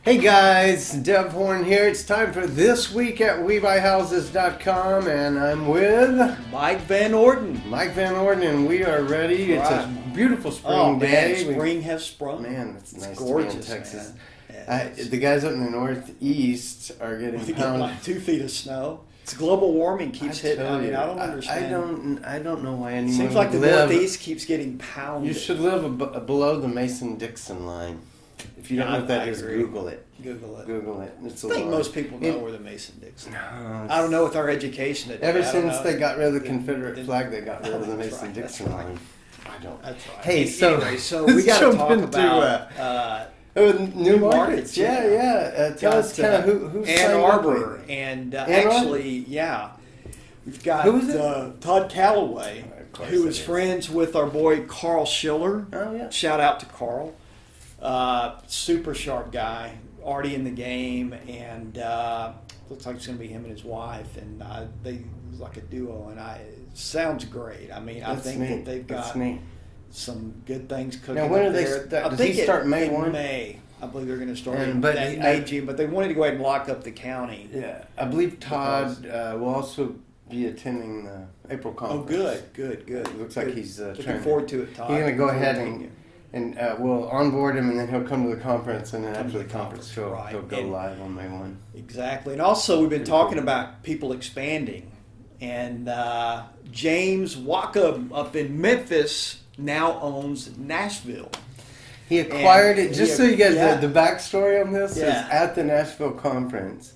Hey guys, Deb Horn here. It's time for This Week at WeBuyHouses.com, and I'm with Mike Van Orden. Mike Van Orden, and we are ready. It's a beautiful spring day. Spring has sprung. Man, it's nice gorgeous, to be in Texas. Man. Yeah, the guys up in the Northeast are getting pounded. Like 2 feet of snow. It's global warming keeps hitting. I mean, I don't understand. I don't know why anyone Seems like the live. Northeast keeps getting pounded. You should live below the Mason-Dixon line. If you don't know what that is, Google it. Google it. It's I think most people know where the Mason-Dixon. No, I don't know with our education today. Ever since they got rid of the Confederate flag, they got rid of the Mason-Dixon line. I don't. That's right. Hey, anyway, so we got to talk about new markets. Yeah. Tell us kind of who Ann Arbor, and actually, we've got who is it? Todd Calloway, who is friends with our boy Carl Schiller. Oh yeah. Shout out to Carl. Super sharp guy, already in the game, and looks like it's going to be him and his wife, and they was like a duo, and it sounds great. I mean, I think that they've got some good things cooking. Now, when up they there. does he start May 1? May. I believe they're going to start but May, June, but they wanted to go ahead and lock up the county. Yeah, I believe Todd will also be attending the April conference. Oh, good. It looks like he's looking forward to it, Todd. He's going to go ahead and we'll onboard him, and then he'll come to the conference, and then after the conference, he'll go live on May 1. Exactly. And also, we've been talking about people expanding. And James Waka up in Memphis now owns Nashville. He acquired it, just so you guys know, the backstory on this is at the Nashville conference,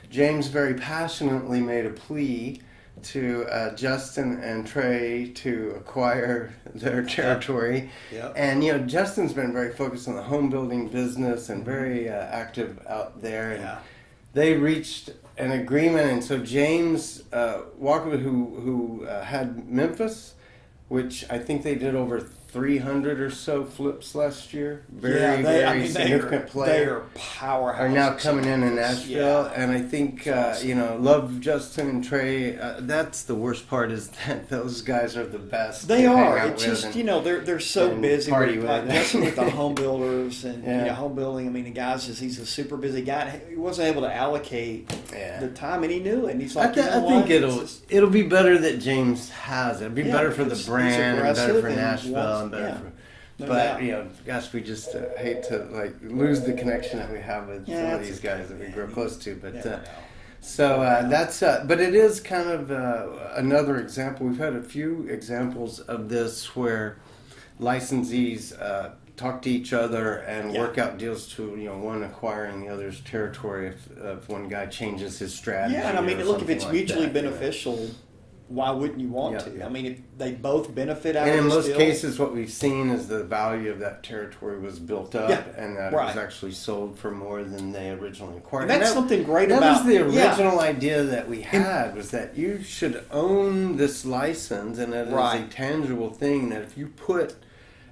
James very passionately made a plea to Justin and Trey to acquire their territory. Yep. And, Justin's been very focused on the home building business and very active out there. And they reached an agreement. And so James Walker, who had Memphis, which I think they did over 300 or so flips last year. Very significant player. They are powerhouses. Are now coming in Nashville, and I think love Justin and Trey. That's the worst part is that those guys are the best. They are. It's just they're so busy. Justin with the home builders and home building. I mean, the guys he's a super busy guy. He wasn't able to allocate the time, and he knew it. And he's like, I think it'll be better that James has it. It'll be better for the brand, and better for Nashville. Gosh, we just hate to lose the connection that we have with some of these guys that we grow close to. But but it is kind of another example. We've had a few examples of this where licensees talk to each other and work out deals to one acquiring the other's territory if one guy changes his strategy. Yeah, and I mean, look, if it's mutually beneficial. Why wouldn't you want to? I mean, if they both benefit out of this in most deal. cases, what we've seen is the value of that territory was built up and that it was actually sold for more than they originally acquired. And that's something great about... That was the original idea that we had, was that you should own this license, and it is a tangible thing, that if you put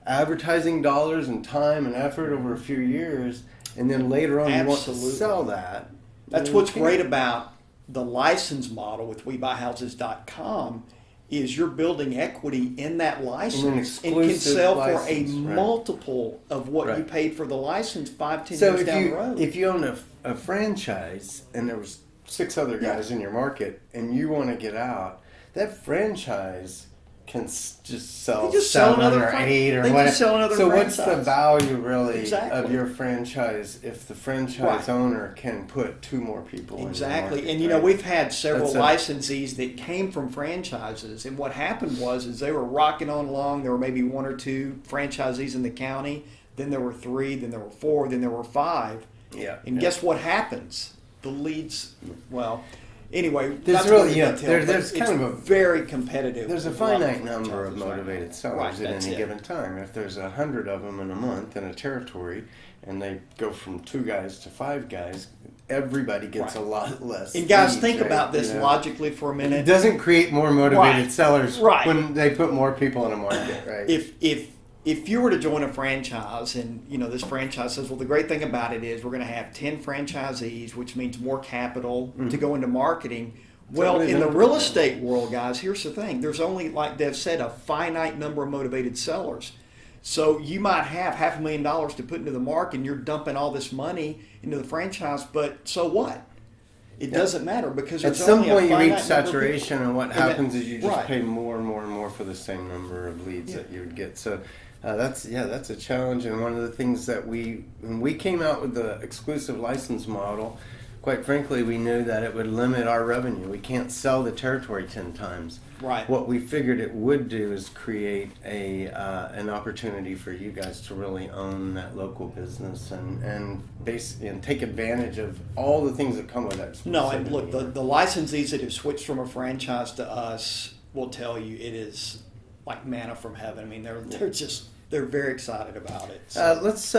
advertising dollars and time and effort over a few years, and then later on you want to sell that. That's what's great about the license model with WeBuyHouses.com is you're building equity in that license and can sell for a multiple of what you paid for the license 5-10 years down the road. If you own a franchise and there was 6 other guys in your market and you want to get out, that franchise can just sell 7 or 8 or whatever. So what's the value really of your franchise if the franchise owner can put 2 more people in the market? And we've had several licensees that came from franchises, and what happened was they were rocking on along. There were maybe 1 or 2 franchisees in the county, then there were 3, then there were 4, then there were 5. Guess what happens? The leads, anyway, there's really there's kind of a very competitive. There's a finite number of motivated sellers at any given time. If there's 100 of them in a month in a territory, and they go from 2 guys to 5 guys, everybody gets a lot less. And guys, think about this logically for a minute. It doesn't create more motivated sellers when they put more people in a market, right? If you were to join a franchise and this franchise says, well, the great thing about it is we're going to have 10 franchisees, which means more capital to go into marketing. Well, in the real estate world, guys, here's the thing. There's only, like Dev said, a finite number of motivated sellers. So you might have $500,000 to put into the market, and you're dumping all this money into the franchise, but so what? It doesn't matter because at there's some only point a you finite reach number of saturation, people. and what happens is you just right. pay more and more and more for the same number of leads that you would get. So that's a challenge, and one of the things that when we came out with the exclusive license model, quite frankly, we knew that it would limit our revenue. We can't sell the territory 10 times. Right. What we figured it would do is create an opportunity for you guys to really own that local business and take advantage of all the things that come with that. No, and look, the licensees that have switched from a franchise to us will tell you it is like manna from heaven. I mean, they're very excited about it. So. Let's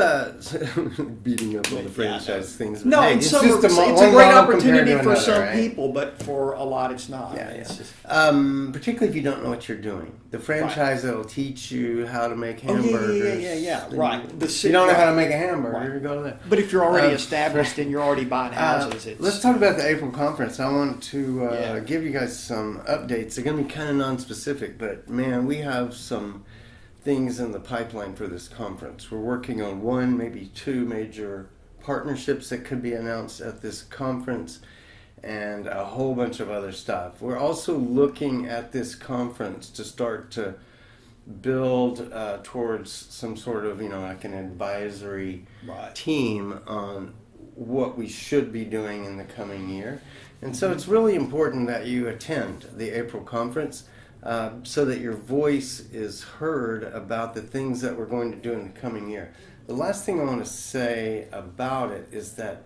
beating up on the franchise things. No, hey, it's a great opportunity for some people, but for a lot, it's not. Yeah. Particularly if you don't know what you're doing. The franchise that'll teach you how to make hamburgers. Yeah. Right. You don't know how to make a hamburger. You go to that. But if you're already established and you're already buying houses, let's talk about the April conference. I want to give you guys some updates. They're going to be kind of non-specific, but man, we have some things in the pipeline for this conference. We're working on one, maybe two major partnerships that could be announced at this conference, and a whole bunch of other stuff. We're also looking at this conference to start to build towards some sort of, like an advisory team on what we should be doing in the coming year. And so it's really important that you attend the April conference. So that your voice is heard about the things that we're going to do in the coming year. The last thing I want to say about it is that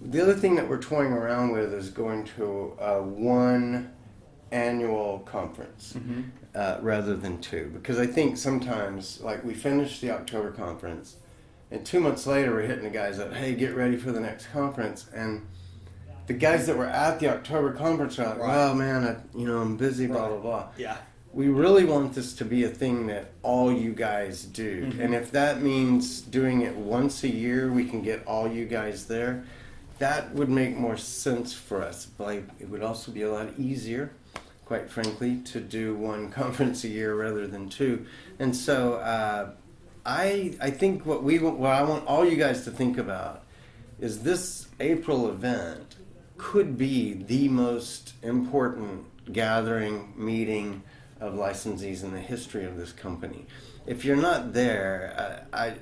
the other thing that we're toying around with is going to one annual conference rather than two. Because I think sometimes, like we finished the October conference, and 2 months later we're hitting the guys up, hey, get ready for the next conference. And the guys that were at the October conference are like, well, man, I'm busy, blah, blah, blah. Yeah. We really want this to be a thing that all you guys do. And if that means doing it once a year, we can get all you guys there, that would make more sense for us. But it would also be a lot easier, quite frankly, to do one conference a year rather than two. And so I think what I want all you guys to think about is this April event could be the most important gathering meeting of licensees in the history of this company. If you're not there, I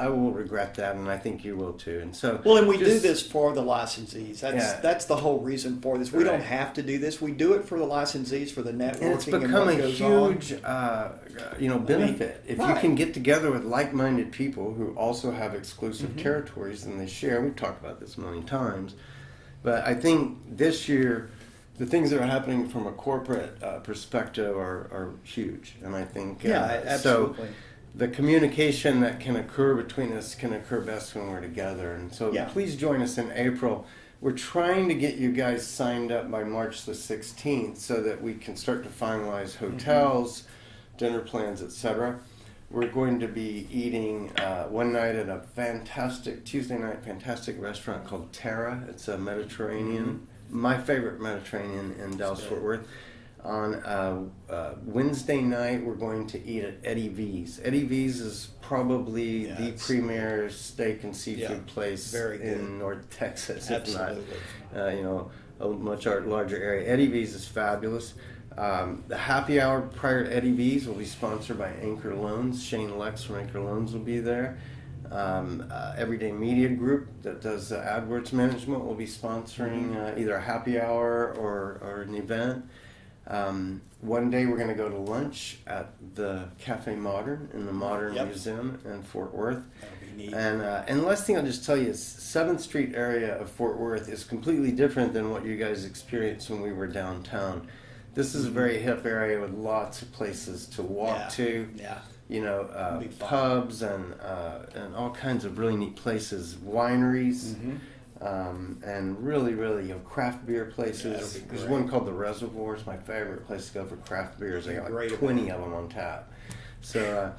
will regret that, and I think you will too. And so, and we do this for the licensees. That's the whole reason for this. We don't have to do this. We do it for the licensees, for the networking. And it's become a huge, benefit. If you can get together with like-minded people who also have exclusive territories and they share. We've talked about this many times. But I think this year, the things that are happening from a corporate perspective are huge. And I think absolutely. So the communication that can occur between us can occur best when we're together. And so please join us in April. We're trying to get you guys signed up by March the 16th so that we can start to finalize hotels, dinner plans, etc. We're going to be eating one night at a Tuesday night fantastic restaurant called Terra. It's a Mediterranean, my favorite Mediterranean in Dallas-Fort Worth. On Wednesday night, we're going to eat at Eddie V's. Eddie V's is probably the premier steak and seafood place in North Texas, Absolutely. if not, a much larger area. Eddie V's is fabulous. The happy hour prior to Eddie V's will be sponsored by Anchor Loans. Shane Lex from Anchor Loans will be there. Everyday Media Group that does AdWords management will be sponsoring either a happy hour or an event. One day we're going to go to lunch at the Cafe Modern in the Modern Museum in Fort Worth. That'll be neat. And the last thing I'll just tell you is 7th Street area of Fort Worth is completely different than what you guys experienced when we were downtown. This is a very hip area with lots of places to walk to. Pubs and all kinds of really neat places, wineries, and really, really craft beer places. There's one called the Reservoir. It's my favorite place to go for craft beers. They got like 20 of them on tap. So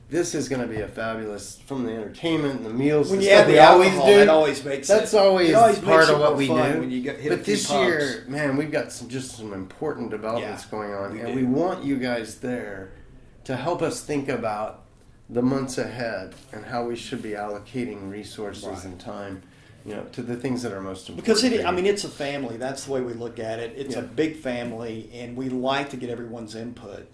this is going to be a fabulous, from the entertainment and the meals. When the you add the always alcohol, do. that always makes That's it. always part of what we do. When you hit but this year, man, we've got some important developments going on, and we want you guys there to help us think about the months ahead and how we should be allocating resources and time, to the things that are most important. Because it's a family. That's the way we look at it. It's a big family, and we like to get everyone's input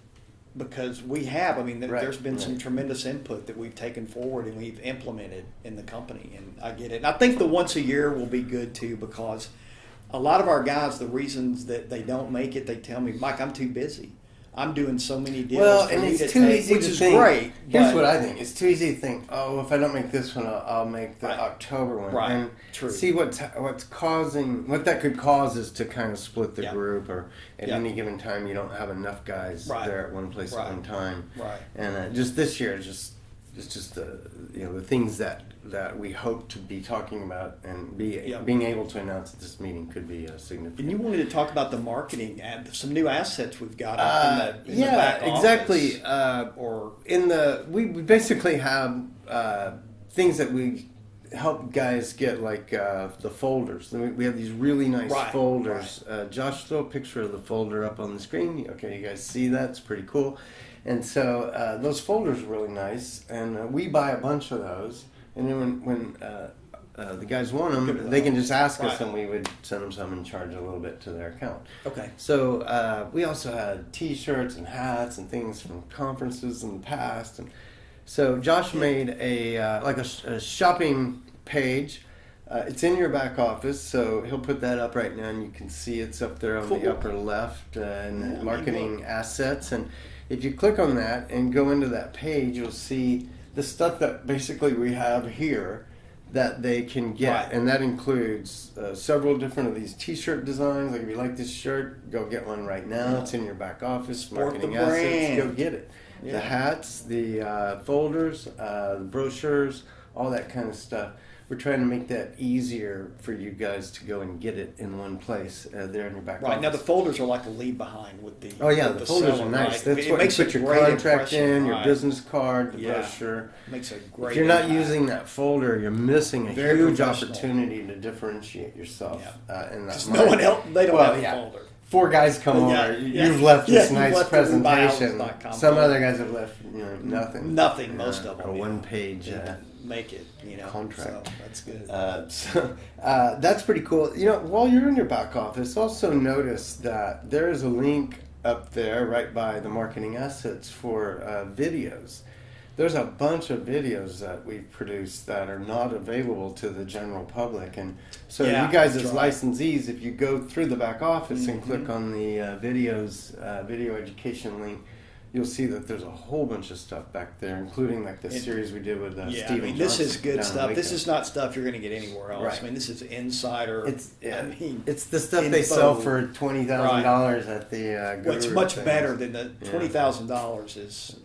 because we have. There's been some tremendous input that we've taken forward and we've implemented in the company, and I get it. And I think the once a year will be good too, because a lot of our guys, the reasons that they don't make it, they tell me, Mike, I'm too busy. I'm doing so many deals. Well, and it's too easy which to is think. Great. Here's what I think: it's too easy to think. Oh, if I don't make this one, I'll make the October one. Right. And True. see what's causing. What that could cause is to kind of split the group, or at any given time you don't have enough guys there at one place at one time. Right. And just this year, it's just the things that we hope to be talking about and being able to announce at this meeting could be significant. And you wanted to talk about the marketing and some new assets we've got up in the back office. Exactly. We basically have things that we help guys get, like the folders. We have these really nice folders. Josh, throw a picture of the folder up on the screen. Okay, you guys see that? It's pretty cool. And so those folders are really nice, and we buy a bunch of those. And then when the guys want them, they can just ask us, and we would send them some and charge a little bit to their account. Okay. So we also had T-shirts and hats and things from conferences in the past, and so Josh made a shopping page. It's in your back office, so he'll put that up right now, and you can see it's up there on the upper left, and marketing assets. And if you click on that and go into that page, you'll see the stuff that basically we have here that they can get, and that includes several different of these T-shirt designs. Like if you like this shirt, go get one right now. It's in your back office. Marketing assets, go get it. The hats, the folders, the brochures, all that kind of stuff. We're trying to make that easier for you guys to go and get it in one place there in your back office. Right, now the folders are like a leave behind with the the folders are nice. That's what you put your contract in, your business card, the brochure. Makes a great If you're not using that folder, you're missing a huge opportunity to differentiate yourself in that market. No one else, they don't have a folder. 4 guys come over. You've left this nice presentation. Some other guys have left nothing. Nothing, most of them. A one-page make it, contract. So that's good. That's pretty cool. While you're in your back office, also notice that there is a link up there right by the marketing assets for videos. There's a bunch of videos that we've produced that are not available to the general public, and so you guys as licensees, if you go through the back office and click on the videos, video education link, you'll see that there's a whole bunch of stuff back there, including like the series we did with Stephen this Johnson is good stuff. This is not stuff you're going to get anywhere else. Right. This is insider. It's the stuff they sell for $20,000 at the Guru. It's much better than the $20,000 is.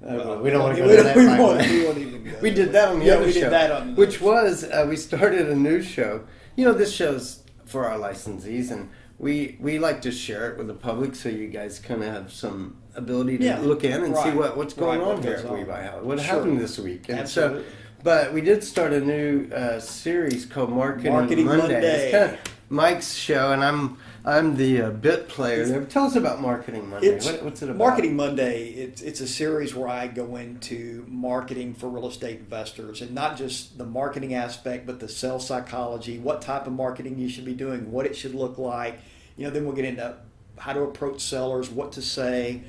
We don't want to go to that. We won't even go. We did that on the other show. Did that on which was we started a new show. This show's for our licensees, and we like to share it with the public, so you guys kind of have some ability to look in and see what's going on here at We Buy House. What happened this week? And Absolutely. But we did start a new series called Marketing Monday. It's kind of Mike's show, and I'm the bit player there. Tell us about Marketing Monday. What's it about? Marketing Monday, it's a series where I go into marketing for real estate investors, and not just the marketing aspect, but the sales psychology, what type of marketing you should be doing, what it should look like. Then we'll get into how to approach sellers, what to say,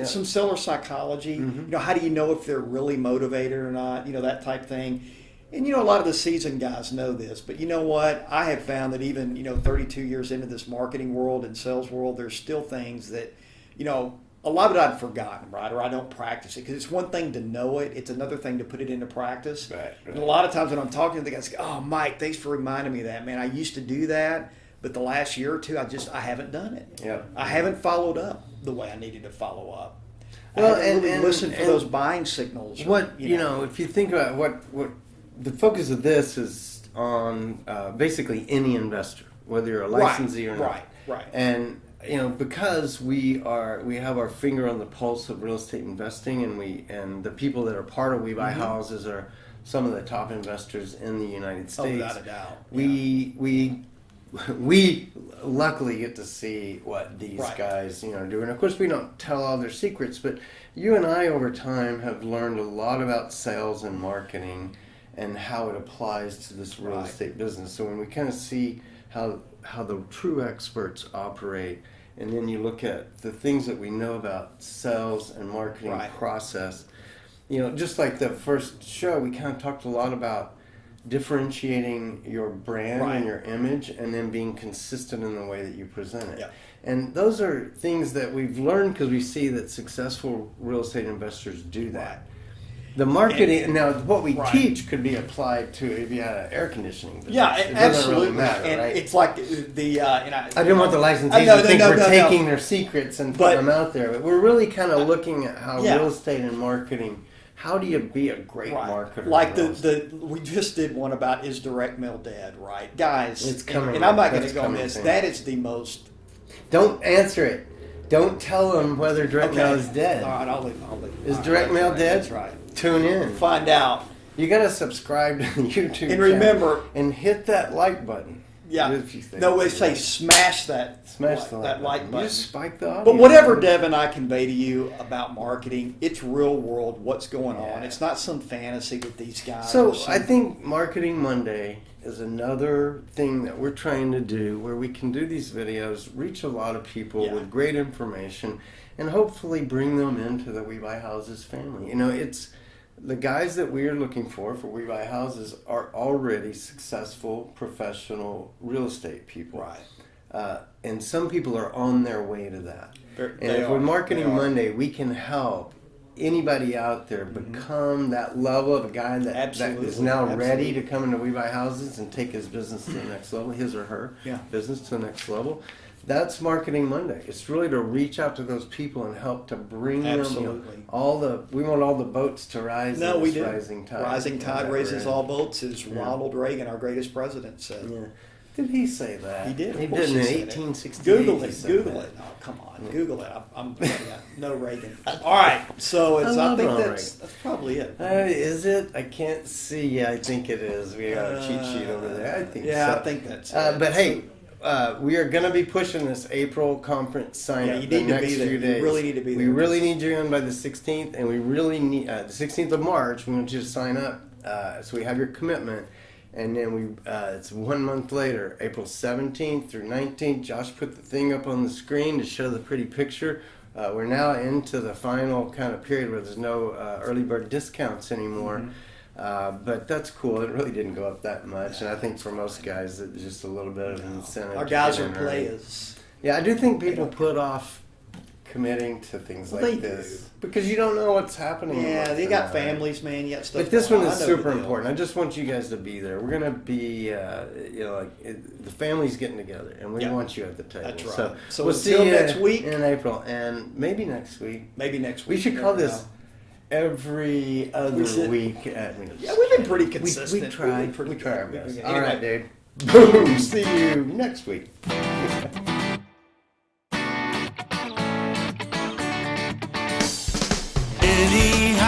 some seller psychology. How do you know if they're really motivated or not? That type thing. And a lot of the seasoned guys know this, but you know what? I have found that even 32 years into this marketing world and sales world, there's still things that a lot of it I'd forgotten, right? Or I don't practice it, because it's one thing to know it; it's another thing to put it into practice. Right. And a lot of times when I'm talking to the guys, "Oh, Mike, thanks for reminding me of that, man. I used to do that, but the last year or two, I haven't done it. Yeah. I haven't followed up the way I needed to follow up. Well, I haven't really listened for those buying signals. If you think about what the focus of this is on, basically any investor, whether you're a licensee or not. Right. And because we have our finger on the pulse of real estate investing, and the people that are part of We Buy Houses are some of the top investors in the United States. Without a doubt. We we luckily get to see what these Right. guys, do. And of course, we don't tell all their secrets, but you and I over time have learned a lot about sales and marketing and how it applies to this real Right. estate business. So when we kind of see how the true experts operate, and then you look at the things that we know about sales and marketing Right. process, just like the first show, we kind of talked a lot about differentiating your brand Right. and your image, and then being consistent in the way that you present it. Yeah. And those are things that we've learned because we see that successful real estate investors do that. Right. The marketing, now what we Right. teach could be applied to if you had an air conditioning business. Yeah, It doesn't absolutely. really matter, And right? it's like the I didn't want the licensees No, to think no, we're no, taking no. their secrets and But- putting them out there. But we're really kind of looking at how Yeah. real estate and marketing, how do you be a great Right. marketer? Like in real estate? we just did one about is direct mail dead, right? Guys, It's coming. and I'm not going That's to go on coming this. soon. That is the most Don't answer it. Don't tell them whether direct mail is dead. All right, I'll leave. Is All right, direct that's mail right, dead? That's right. Tune in. Find out. You got to subscribe to the YouTube And channel remember- and hit that like button. Yeah. If you think No, they it's say good. smash that. Smash the that like You button. just spike the audio. But whatever Dev and I convey to you about marketing, it's real world. What's going on? Yeah. It's not some fantasy that these guys. So or some- I think Marketing Monday is another thing that we're trying to do where we can do these videos, reach a lot of people Yeah. with great information, and hopefully bring them into the We Buy Houses family. It's the guys that we are looking for We Buy Houses are already successful professional real estate people. right. And some people are on their way to that. And They if are. with Marketing They are. Monday, we can help anybody out there become that level of a guy that is Absolutely. now ready Absolutely. to come into We Buy Houses and take his business to the next level, his or her Yeah. business to the next level. That's Marketing Monday. It's really to reach out to those people and help to bring them. Absolutely. We want all the boats to rise. No, in we this do. Rising tide. Rising tide that raises we're in. all boats, as Yeah. Ronald Reagan, our greatest president, said. Yeah. Did he say that? He did. He Of course did in he said it. 1868. Google he it. said Google that. it. Oh, come on. Google it. I'm no Reagan. All right. So I I love think Ronald that's probably it. Is it? I can't see. Yeah, I think it is. We got a cheat sheet over there. I think Yeah, so. I think that's it. But hey, we are going to be pushing this April conference sign Yeah, up you the need to next be there. few You days. really need to be We there. really need you in by the 16th, and we really need the 16th of March. We want you to sign up so we have your commitment. And then it's 1 month later, April 17th through 19th. Josh put the thing up on the screen to show the pretty picture. We're now into the final kind of period where there's no early bird discounts anymore. But that's cool. It really didn't go up that much. And I think for most guys, it's just a little bit of an incentive. Our to guys get are in early. players. Yeah, I do think people put off committing to things Well, like they this do. because you don't know what's happening. Yeah, month they from got now. families, man. You got stuff. But this going one on. is I know super the deal. important. I just want you guys to be there. We're gonna be, the family's getting together, and we Yeah. want you at the table. That's right. So we'll until see you next week. in April, and maybe next week. Maybe next We week. should call Never this know. every other We should- week. Yeah, we've been pretty consistent. We try. We've been pretty We try our good. best. Anyway. All right, dude. Boom. See you next week. Anyhow.